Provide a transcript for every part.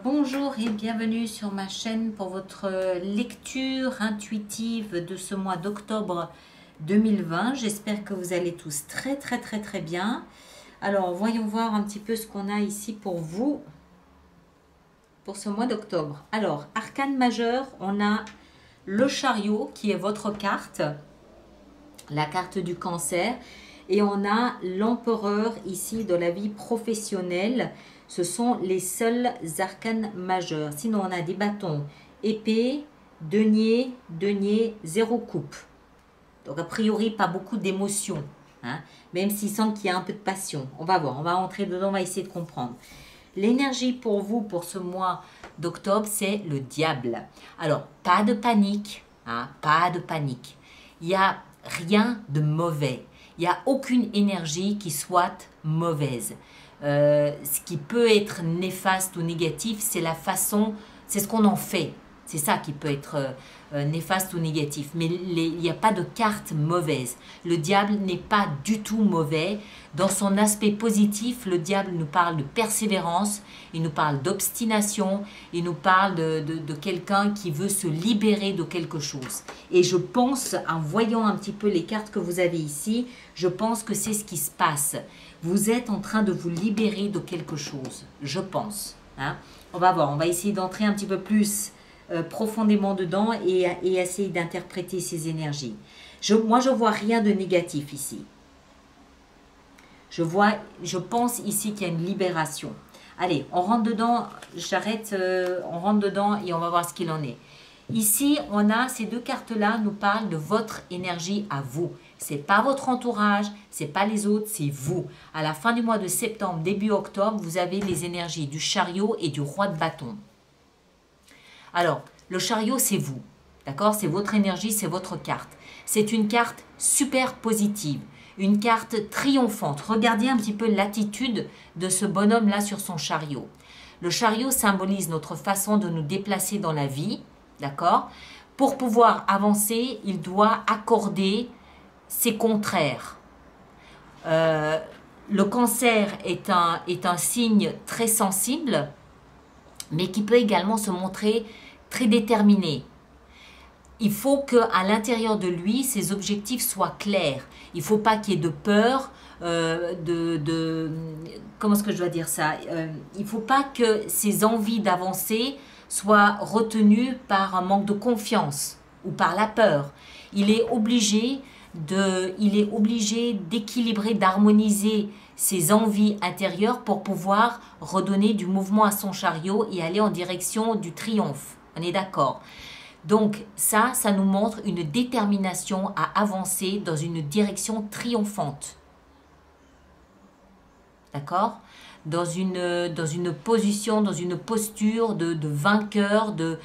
Bonjour et bienvenue sur ma chaîne pour votre lecture intuitive de ce mois d'octobre 2020. J'espère que vous allez tous très bien. Alors, voyons voir un petit peu ce qu'on a ici pour vous pour ce mois d'octobre. Alors, arcane majeur, on a le chariot qui est votre carte, la carte du cancer, et on a l'empereur ici de la vie professionnelle. Ce sont les seuls arcanes majeurs. Sinon, on a des bâtons, épée, denier, 0 coupe. Donc, a priori, pas beaucoup d'émotions, hein, même s'il semble qu'il y a un peu de passion. On va voir, on va rentrer dedans, on va essayer de comprendre. L'énergie pour vous, pour ce mois d'octobre, c'est le diable. Alors, pas de panique, hein, pas de panique. Il n'y a rien de mauvais. Il n'y a aucune énergie qui soit mauvaise. Ce qui peut être néfaste ou négatif, c'est la façon, c'est ce qu'on en fait. C'est ça qui peut être néfaste ou négatif. Mais il n'y a pas de carte mauvaise. Le diable n'est pas du tout mauvais. Dans son aspect positif, le diable nous parle de persévérance, il nous parle d'obstination, il nous parle de quelqu'un qui veut se libérer de quelque chose. Et je pense, en voyant un petit peu les cartes que vous avez ici, je pense que c'est ce qui se passe. Vous êtes en train de vous libérer de quelque chose, je pense. Hein. On va voir, on va essayer d'entrer un petit peu plus profondément dedans et essayer d'interpréter ces énergies. Moi, je vois rien de négatif ici. Je pense ici qu'il y a une libération. Allez, on rentre dedans, j'arrête, on rentre dedans et on va voir ce qu'il en est. Ici, on a ces deux cartes-là, nous parlent de votre énergie à vous. C'est pas votre entourage, c'est pas les autres, c'est vous. À la fin du mois de septembre, début octobre, vous avez les énergies du chariot et du roi de bâton. Alors, le chariot, c'est vous, d'accord? C'est votre énergie, c'est votre carte. C'est une carte super positive, une carte triomphante. Regardez un petit peu l'attitude de ce bonhomme-là sur son chariot. Le chariot symbolise notre façon de nous déplacer dans la vie, d'accord? Pour pouvoir avancer, il doit accorder ses contraires. Le cancer est un signe très sensible, mais qui peut également se montrer très déterminé. Il faut qu'à l'intérieur de lui, ses objectifs soient clairs. Il ne faut pas qu'il y ait de peur, comment est-ce que je dois dire ça? Il ne faut pas que ses envies d'avancer soient retenues par un manque de confiance ou par la peur. Il est obligé d'équilibrer, d'harmoniser ses envies intérieures pour pouvoir redonner du mouvement à son chariot et aller en direction du triomphe. On est d'accord? Donc ça nous montre une détermination à avancer dans une direction triomphante. D'accord? Dans une position, dans une posture de vainqueur, de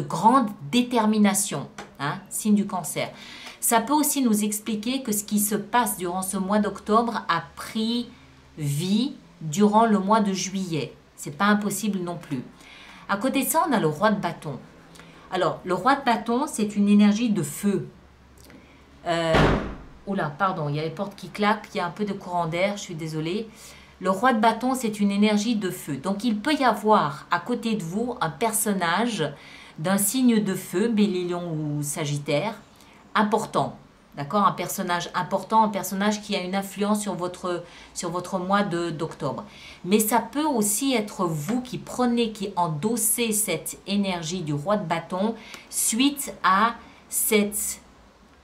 grande détermination. Hein? Signe du cancer. Ça peut aussi nous expliquer que ce qui se passe durant ce mois d'octobre a pris vie durant le mois de juillet. C'est pas impossible non plus. À côté de ça, on a le roi de bâton. Alors, le roi de bâton, c'est une énergie de feu. Oula, pardon, il y a les portes qui claquent, il y a un peu de courant d'air, je suis désolée. Le roi de bâton, c'est une énergie de feu. Donc, il peut y avoir à côté de vous un personnage d'un signe de feu, Bélier, Lion ou Sagittaire, important. D'accord? Un personnage important, un personnage qui a une influence sur votre mois d'octobre. Mais ça peut aussi être vous qui endossez cette énergie du roi de bâton suite à cette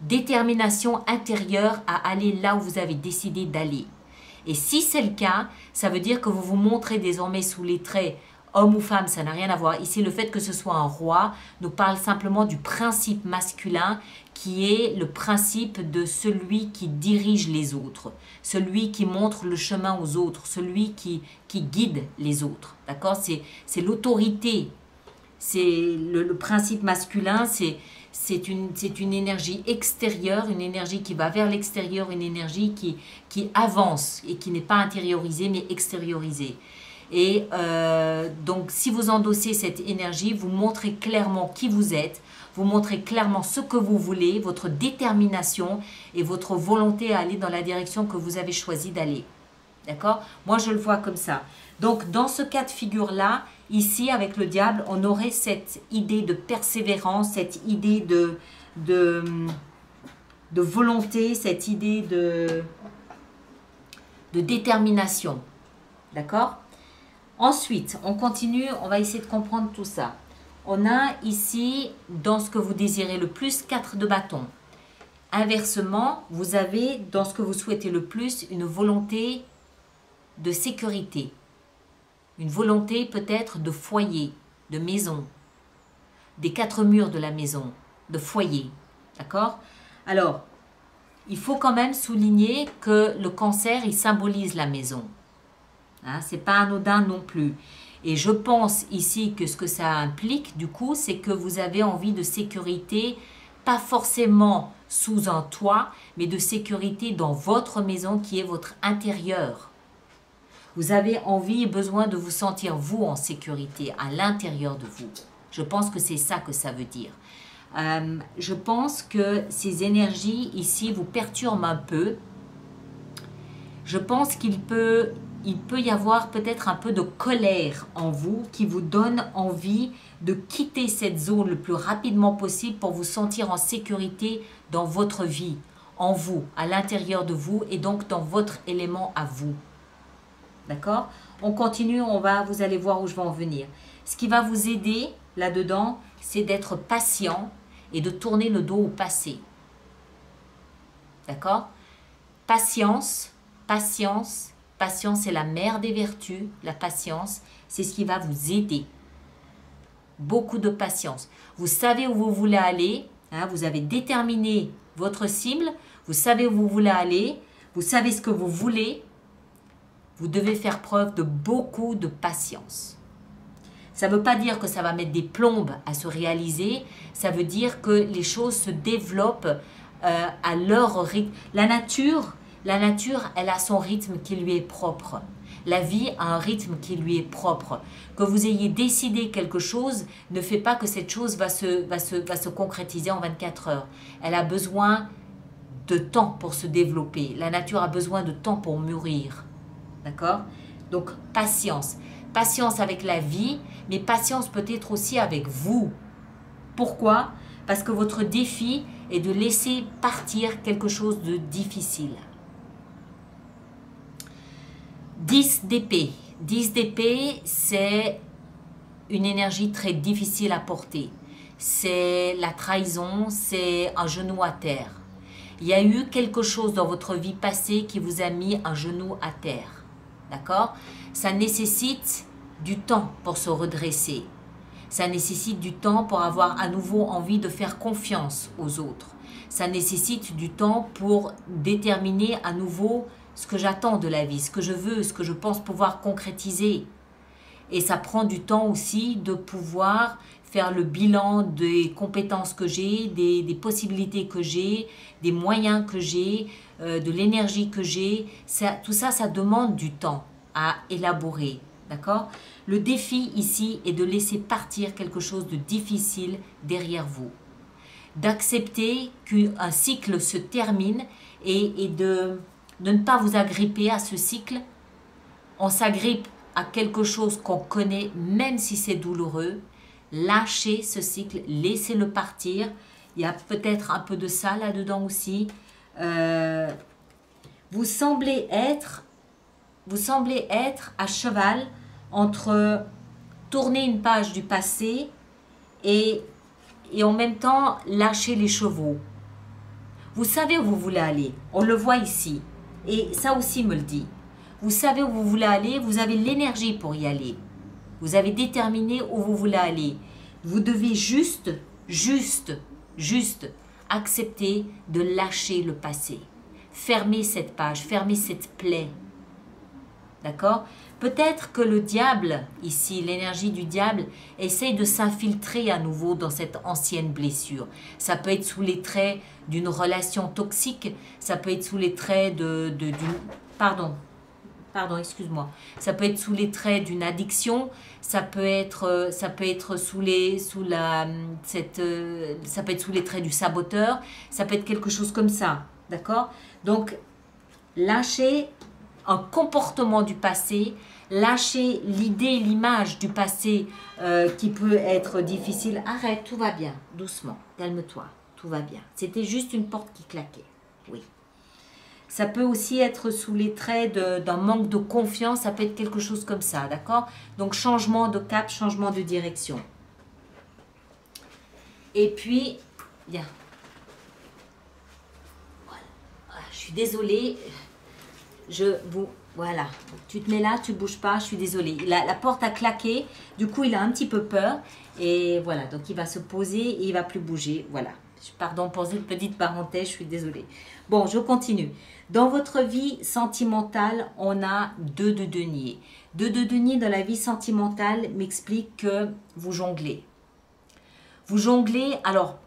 détermination intérieure à aller là où vous avez décidé d'aller. Et si c'est le cas, ça veut dire que vous vous montrez désormais sous les traits homme ou femme, ça n'a rien à voir. Ici, le fait que ce soit un roi nous parle simplement du principe masculin qui est le principe de celui qui dirige les autres, celui qui montre le chemin aux autres, celui qui guide les autres. D'accord? C'est l'autorité. C'est le principe masculin, c'est une énergie extérieure, une énergie qui va vers l'extérieur, une énergie qui avance et qui n'est pas intériorisée mais extériorisée. Et donc, si vous endossez cette énergie, vous montrez clairement qui vous êtes, vous montrez clairement ce que vous voulez, votre détermination et votre volonté à aller dans la direction que vous avez choisi d'aller. D'accord? Moi, je le vois comme ça. Donc, dans ce cas de figure-là, ici, avec le diable, on aurait cette idée de persévérance, cette idée de volonté, cette idée de détermination. D'accord? Ensuite, on continue, on va essayer de comprendre tout ça. On a ici, dans ce que vous désirez le plus, 4 de bâton. Inversement, vous avez, dans ce que vous souhaitez le plus, une volonté de sécurité. Une volonté peut-être de foyer, de maison, des 4 murs de la maison, de foyer. D'accord? Alors, il faut quand même souligner que le cancer, il symbolise la maison. Hein, c'est pas anodin non plus. Et je pense ici que ce que ça implique, du coup, c'est que vous avez envie de sécurité, pas forcément sous un toit, mais de sécurité dans votre maison qui est votre intérieur. Vous avez envie et besoin de vous sentir, vous, en sécurité, à l'intérieur de vous. Je pense que c'est ça que ça veut dire. Je pense que ces énergies ici vous perturbent un peu. Je pense qu'il peut y avoir peut-être un peu de colère en vous qui vous donne envie de quitter cette zone le plus rapidement possible pour vous sentir en sécurité dans votre vie, en vous, à l'intérieur de vous et donc dans votre élément à vous. D'accord? On continue, vous allez voir où je vais en venir. Ce qui va vous aider là-dedans, c'est d'être patient et de tourner le dos au passé. D'accord? Patience, patience, patience est la mère des vertus, la patience, c'est ce qui va vous aider. Beaucoup de patience. Vous savez où vous voulez aller, hein, vous avez déterminé votre cible, vous savez où vous voulez aller, vous savez ce que vous voulez, vous devez faire preuve de beaucoup de patience. Ça ne veut pas dire que ça va mettre des plombes à se réaliser, ça veut dire que les choses se développent à leur rythme. La nature, elle a son rythme qui lui est propre. La vie a un rythme qui lui est propre. Que vous ayez décidé quelque chose ne fait pas que cette chose va se concrétiser en 24 heures. Elle a besoin de temps pour se développer. La nature a besoin de temps pour mûrir. D'accord? Donc, patience. Patience avec la vie, mais patience peut-être aussi avec vous. Pourquoi? Parce que votre défi est de laisser partir quelque chose de difficile. 10 d'épée. 10 d'épée, c'est une énergie très difficile à porter. C'est la trahison, c'est un genou à terre. Il y a eu quelque chose dans votre vie passée qui vous a mis un genou à terre. D'accord? Ça nécessite du temps pour se redresser. Ça nécessite du temps pour avoir à nouveau envie de faire confiance aux autres. Ça nécessite du temps pour déterminer à nouveau ce que j'attends de la vie, ce que je veux, ce que je pense pouvoir concrétiser. Et ça prend du temps aussi de pouvoir faire le bilan des compétences que j'ai, des possibilités que j'ai, des moyens que j'ai, de l'énergie que j'ai. Tout ça, ça demande du temps à élaborer. D'accord? Le défi ici est de laisser partir quelque chose de difficile derrière vous. D'accepter qu'un cycle se termine et de ne pas vous agripper à ce cycle. On s'agrippe à quelque chose qu'on connaît, même si c'est douloureux. Lâchez ce cycle, laissez-le partir. Il y a peut-être un peu de ça là-dedans aussi. Vous semblez être à cheval entre tourner une page du passé et en même temps lâcher les chevaux. Vous savez où vous voulez aller, on le voit ici. Et ça aussi me le dit. Vous savez où vous voulez aller, vous avez l'énergie pour y aller. Vous avez déterminé où vous voulez aller. Vous devez juste accepter de lâcher le passé. Fermez cette page, fermez cette plaie. D'accord? Peut-être que le diable, ici, l'énergie du diable, essaye de s'infiltrer à nouveau dans cette ancienne blessure. Ça peut être sous les traits d'une relation toxique, ça peut être sous les traits Pardon, excuse-moi. Ça peut être sous les traits d'une addiction, ça peut être sous les traits du saboteur, ça peut être quelque chose comme ça. D'accord? Donc, lâchez un comportement du passé, lâchez l'idée, l'image du passé qui peut être difficile. Arrête, tout va bien, doucement, calme-toi, tout va bien. C'était juste une porte qui claquait, oui. Ça peut aussi être sous les traits d'un manque de confiance, ça peut être quelque chose comme ça, d'accord? Donc changement de cap, changement de direction. Et puis, bien. Voilà. Je suis désolée. Voilà. Tu te mets là, tu ne bouges pas, je suis désolée. La porte a claqué, du coup il a un petit peu peur. Et voilà, donc il va se poser et il ne va plus bouger. Voilà. Pardon pour cette petite parenthèse, je suis désolée. Bon, je continue. Dans votre vie sentimentale, on a 2 de denier. 2 de denier dans la vie sentimentale m'explique que vous jonglez. Vous jonglez, alors,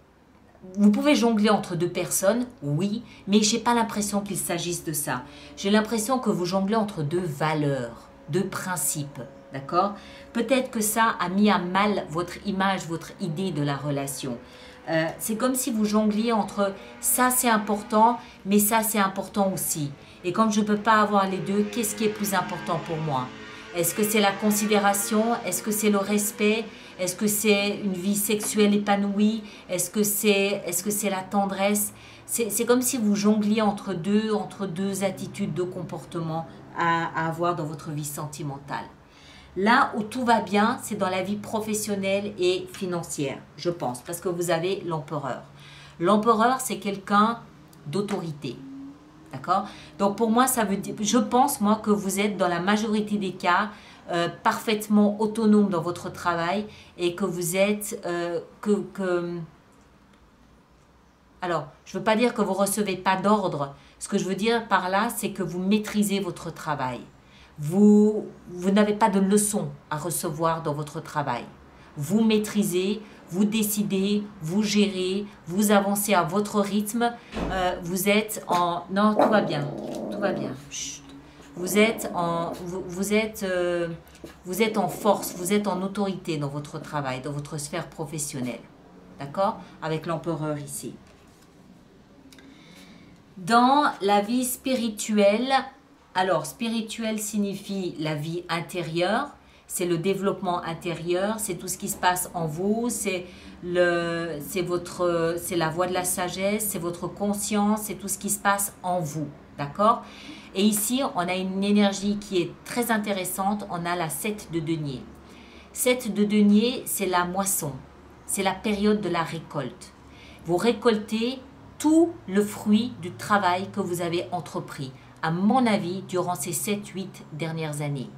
vous pouvez jongler entre 2 personnes, oui, mais je n'ai pas l'impression qu'il s'agisse de ça. J'ai l'impression que vous jonglez entre 2 valeurs, 2 principes, d'accord? Peut-être que ça a mis à mal votre image, votre idée de la relation. C'est comme si vous jongliez entre ça c'est important, mais ça c'est important aussi. Et comme je ne peux pas avoir les deux, qu'est-ce qui est plus important pour moi? Est-ce que c'est la considération? Est-ce que c'est le respect? Est-ce que c'est une vie sexuelle épanouie? Est-ce que c'est la tendresse? C'est comme si vous jongliez entre deux attitudes, 2 comportements à avoir dans votre vie sentimentale. Là où tout va bien, c'est dans la vie professionnelle et financière, je pense, parce que vous avez l'empereur. L'empereur, c'est quelqu'un d'autorité, d'accord? Donc pour moi, ça veut dire, je pense moi que vous êtes dans la majorité des cas parfaitement autonome dans votre travail et que vous êtes, alors, je ne veux pas dire que vous ne recevez pas d'ordre. Ce que je veux dire par là, c'est que vous maîtrisez votre travail. Vous n'avez pas de leçons à recevoir dans votre travail. Vous maîtrisez, vous décidez, vous gérez, vous avancez à votre rythme. Vous êtes en... Non, tout va bien. Tout va bien. Chut. Vous êtes en force, vous êtes en autorité dans votre travail, dans votre sphère professionnelle. D'accord? Avec l'empereur ici. Dans la vie spirituelle... Alors, spirituel signifie la vie intérieure, c'est le développement intérieur, c'est tout ce qui se passe en vous, c'est la voie de la sagesse, c'est votre conscience, c'est tout ce qui se passe en vous, d'accord? Et ici, on a une énergie qui est très intéressante, on a la 7 de denier. 7 de denier, c'est la moisson, c'est la période de la récolte. Vous récoltez tout le fruit du travail que vous avez entrepris, à mon avis, durant ces 7-8 dernières années.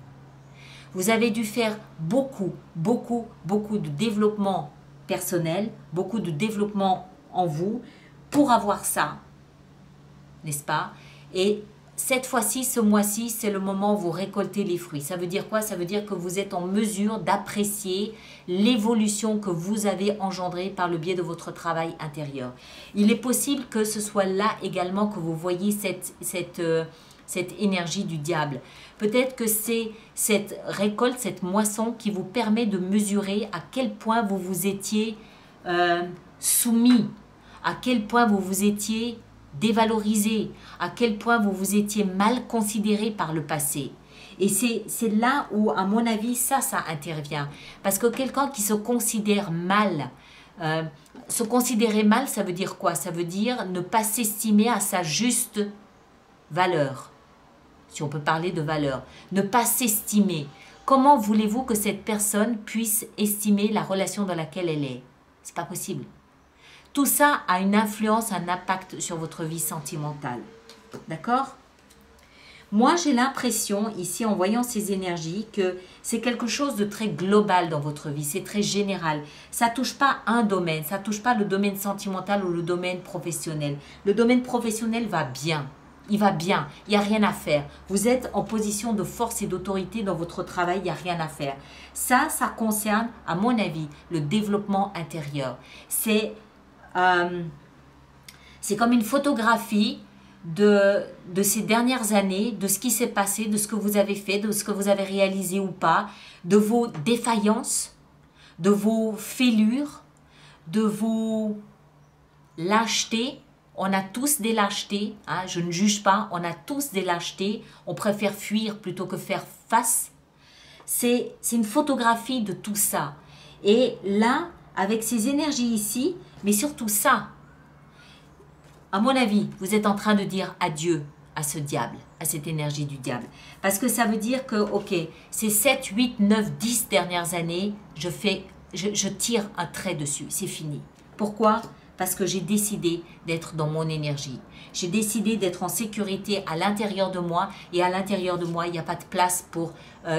Vous avez dû faire beaucoup de développement personnel, beaucoup de développement en vous pour avoir ça, n'est-ce pas? Et cette fois-ci, ce mois-ci, c'est le moment où vous récoltez les fruits. Ça veut dire quoi? Ça veut dire que vous êtes en mesure d'apprécier l'évolution que vous avez engendrée par le biais de votre travail intérieur. Il est possible que ce soit là également que vous voyez cette énergie du diable. Peut-être que c'est cette récolte, cette moisson qui vous permet de mesurer à quel point vous vous étiez soumis, à quel point vous vous étiez dévalorisé, à quel point vous vous étiez mal considéré par le passé. Et c'est là où, à mon avis, ça intervient. Parce que quelqu'un qui se considère mal, se considérer mal, ça veut dire quoi? Ça veut dire ne pas s'estimer à sa juste valeur. Si on peut parler de valeur. Ne pas s'estimer. Comment voulez-vous que cette personne puisse estimer la relation dans laquelle elle est? C'est pas possible. Tout ça a une influence, un impact sur votre vie sentimentale. D'accord? Moi, j'ai l'impression, ici, en voyant ces énergies, que c'est quelque chose de très global dans votre vie. C'est très général. Ça ne touche pas un domaine. Ça ne touche pas le domaine sentimental ou le domaine professionnel. Le domaine professionnel va bien. Il va bien. Il n'y a rien à faire. Vous êtes en position de force et d'autorité dans votre travail. Il n'y a rien à faire. Ça concerne, à mon avis, le développement intérieur. C'est comme une photographie de ces dernières années, de ce qui s'est passé, de ce que vous avez fait, de ce que vous avez réalisé ou pas, de vos défaillances, de vos fêlures, de vos lâchetés. On a tous des lâchetés, hein, je ne juge pas, on a tous des lâchetés, on préfère fuir plutôt que faire face. C'est une photographie de tout ça. Et là, avec ces énergies ici, mais surtout ça, à mon avis, vous êtes en train de dire adieu à ce diable, à cette énergie du diable. Parce que ça veut dire que, ok, ces 7, 8, 9, 10 dernières années, je tire un trait dessus, c'est fini. Pourquoi ? Parce que j'ai décidé d'être dans mon énergie. J'ai décidé d'être en sécurité à l'intérieur de moi. Et à l'intérieur de moi, il n'y a pas de place pour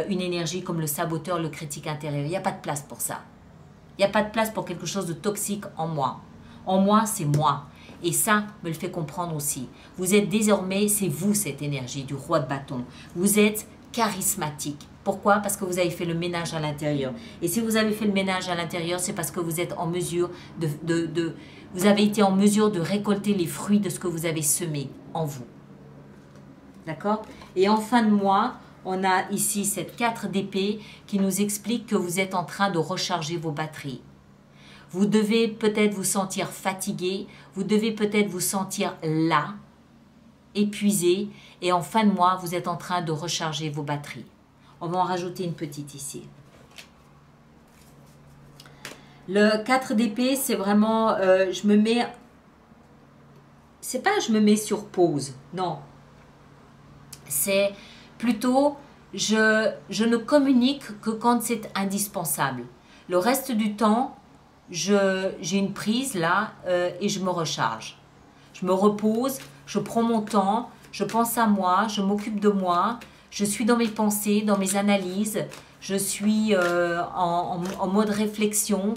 une énergie comme le saboteur, le critique intérieur. Il n'y a pas de place pour ça. Il n'y a pas de place pour quelque chose de toxique en moi. En moi, c'est moi. Et ça me le fait comprendre aussi. Vous êtes désormais, c'est vous cette énergie du roi de bâton. Vous êtes charismatique. Pourquoi? Parce que vous avez fait le ménage à l'intérieur. Et si vous avez fait le ménage à l'intérieur, c'est parce que vous êtes en mesure vous avez été en mesure de récolter les fruits de ce que vous avez semé en vous. D'accord? Et en fin de mois, on a ici cette 4 d'épée qui nous explique que vous êtes en train de recharger vos batteries. Vous devez peut-être vous sentir fatigué, vous devez peut-être vous sentir là, épuisé, et en fin de mois, vous êtes en train de recharger vos batteries. On va en rajouter une petite ici. Le 4 d'épée, c'est vraiment, je me mets, c'est pas je me mets sur pause, non. C'est plutôt, je ne communique que quand c'est indispensable. Le reste du temps, j'ai une prise là et je me recharge. Je me repose, je prends mon temps, je pense à moi, je m'occupe de moi, je suis dans mes pensées, dans mes analyses, je suis en mode réflexion.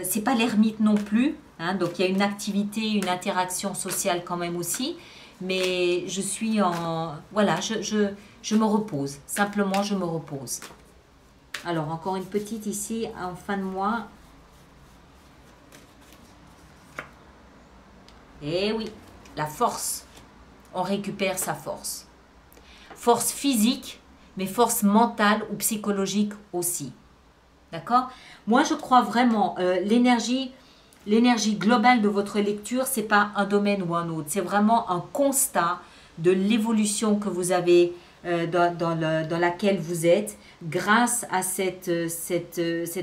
C'est pas l'ermite non plus, hein, donc il y a une activité, une interaction sociale quand même aussi, mais je suis en... Voilà, je me repose, simplement je me repose. Alors encore une petite ici, en fin de mois. Eh oui, la force, on récupère sa force. Force physique, mais force mentale ou psychologique aussi. D'accord? Moi, je crois vraiment, l'énergie globale de votre lecture, ce n'est pas un domaine ou un autre. C'est vraiment un constat de l'évolution que vous avez dans laquelle vous êtes grâce à cette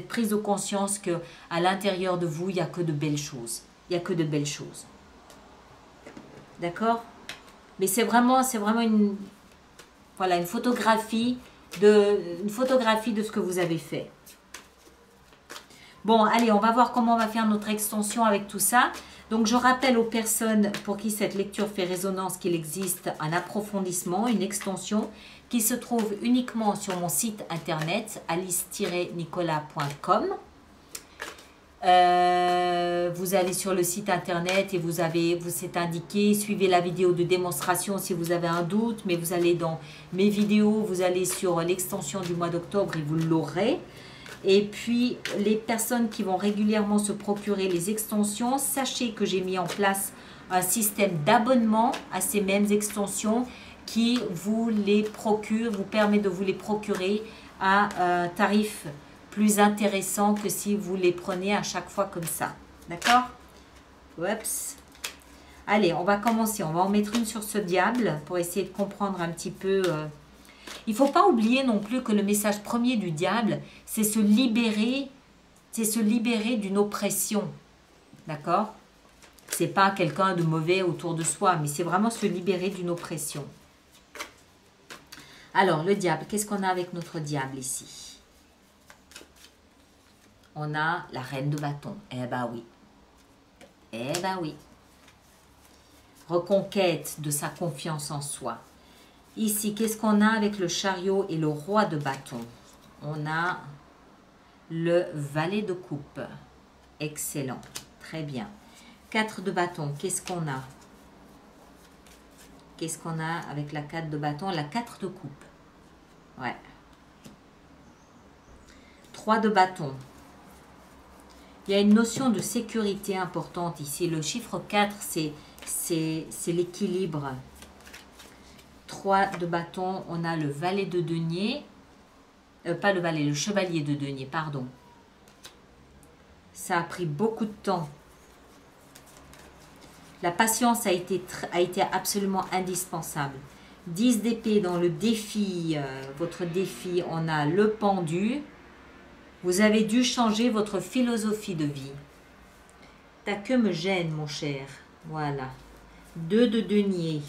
prise de conscience qu'à l'intérieur de vous, il n'y a que de belles choses. Il n'y a que de belles choses. D'accord? Mais c'est vraiment une photographie de ce que vous avez fait. Bon, allez, on va voir comment on va faire notre extension avec tout ça. Donc, je rappelle aux personnes pour qui cette lecture fait résonance qu'il existe un approfondissement, une extension qui se trouve uniquement sur mon site internet alice-nicolas.com. Vous allez sur le site internet et vous c'est indiqué, suivez la vidéo de démonstration si vous avez un doute, mais vous allez dans mes vidéos, vous allez sur l'extension du mois d'octobre et vous l'aurez. Et puis, les personnes qui vont régulièrement se procurer les extensions, sachez que j'ai mis en place un système d'abonnement à ces mêmes extensions qui vous les procure, vous permet de vous les procurer à un tarif plus intéressant que si vous les prenez à chaque fois comme ça. D'accord? Oups. Allez, on va commencer. On va en mettre une sur ce diable pour essayer de comprendre un petit peu... Il ne faut pas oublier non plus que le message premier du diable, c'est se libérer d'une oppression. D'accord? Ce n'est pas quelqu'un de mauvais autour de soi, mais c'est vraiment se libérer d'une oppression. Alors, le diable, qu'est-ce qu'on a avec notre diable ici? On a la reine de bâton. Eh ben oui. Eh ben oui. Reconquête de sa confiance en soi. Ici, qu'est-ce qu'on a avec le chariot et le roi de bâton? On a le valet de coupe. Excellent. Très bien. 4 de bâton. Qu'est-ce qu'on a? Qu'est-ce qu'on a avec la 4 de bâton? La 4 de coupe. Ouais. 3 de bâton. Il y a une notion de sécurité importante ici. Le chiffre 4, c'est l'équilibre. 3 de bâton, on a le valet de denier. Pas le valet, le chevalier de denier, pardon. Ça a pris beaucoup de temps. La patience a été absolument indispensable. 10 d'épée dans le défi, votre défi, on a le pendu. Vous avez dû changer votre philosophie de vie. Ta queue me gêne, mon cher. Voilà. 2 de denier.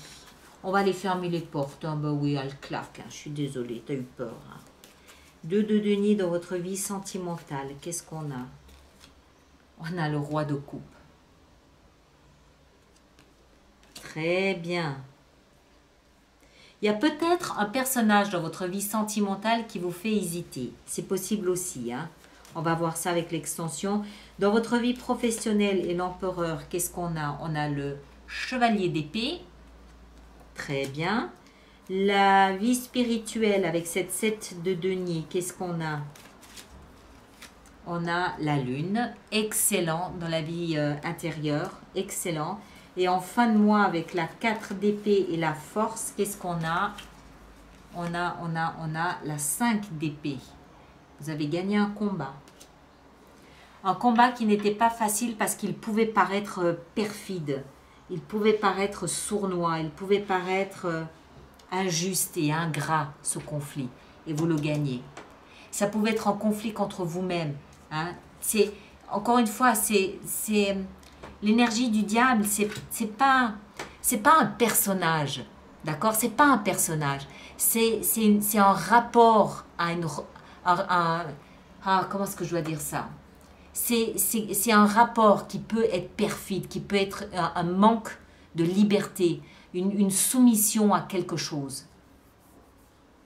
On va aller fermer les portes. Ah bah oui, elle claque. Hein. Je suis désolée, tu as eu peur. Hein. 2 de denier dans votre vie sentimentale. Qu'est-ce qu'on a? On a le roi de coupe. Très bien. Il y a peut-être un personnage dans votre vie sentimentale qui vous fait hésiter. C'est possible aussi. Hein. On va voir ça avec l'extension. Dans votre vie professionnelle et l'empereur, qu'est-ce qu'on a? On a le chevalier d'épée. Très bien. La vie spirituelle avec cette 7 de denier, qu'est-ce qu'on a? On a la lune. Excellent dans la vie intérieure. Excellent. Et en fin de mois, avec la 4 d'épée et la force, qu'est-ce qu'on a? On a la 5 d'épée. Vous avez gagné un combat. Un combat qui n'était pas facile parce qu'il pouvait paraître perfide. Il pouvait paraître sournois. Il pouvait paraître injuste et ingrat, ce conflit. Et vous le gagnez. Ça pouvait être un conflit contre vous-même. Hein. Encore une fois, c'est l'énergie du diable, c'est pas un personnage, d'accord? C'est pas un personnage, c'est un rapport comment est-ce que je dois dire ça? C'est un rapport qui peut être perfide, qui peut être un manque de liberté, une soumission à quelque chose.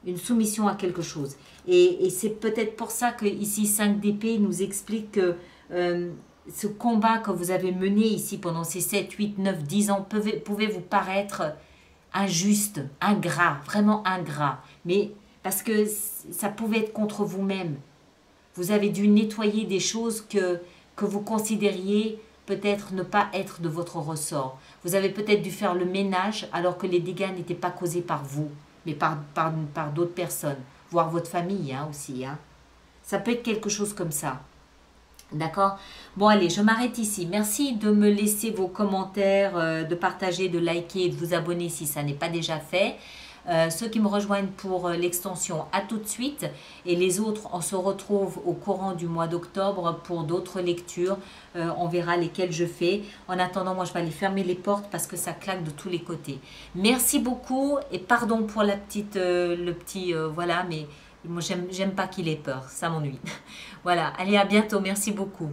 Une soumission à quelque chose. Et c'est peut-être pour ça que ici 5 d'épée nous explique que ce combat que vous avez mené ici pendant ces 7, 8, 9, 10 ans pouvait vous paraître injuste, ingrat, vraiment ingrat. Mais parce que ça pouvait être contre vous-même. Vous avez dû nettoyer des choses que vous considériez peut-être ne pas être de votre ressort. Vous avez peut-être dû faire le ménage alors que les dégâts n'étaient pas causés par vous, mais par d'autres personnes, voire votre famille hein, aussi. Hein. Ça peut être quelque chose comme ça. D'accord? Bon, allez, je m'arrête ici. Merci de me laisser vos commentaires, de partager, de liker et de vous abonner si ça n'est pas déjà fait. Ceux qui me rejoignent pour l'extension, à tout de suite. Et les autres, on se retrouve au courant du mois d'octobre pour d'autres lectures. On verra lesquelles je fais. En attendant, moi, je vais aller fermer les portes parce que ça claque de tous les côtés. Merci beaucoup et pardon pour le petit, voilà, mais moi, j'aime pas qu'il ait peur. Ça m'ennuie. Voilà, allez, à bientôt. Merci beaucoup.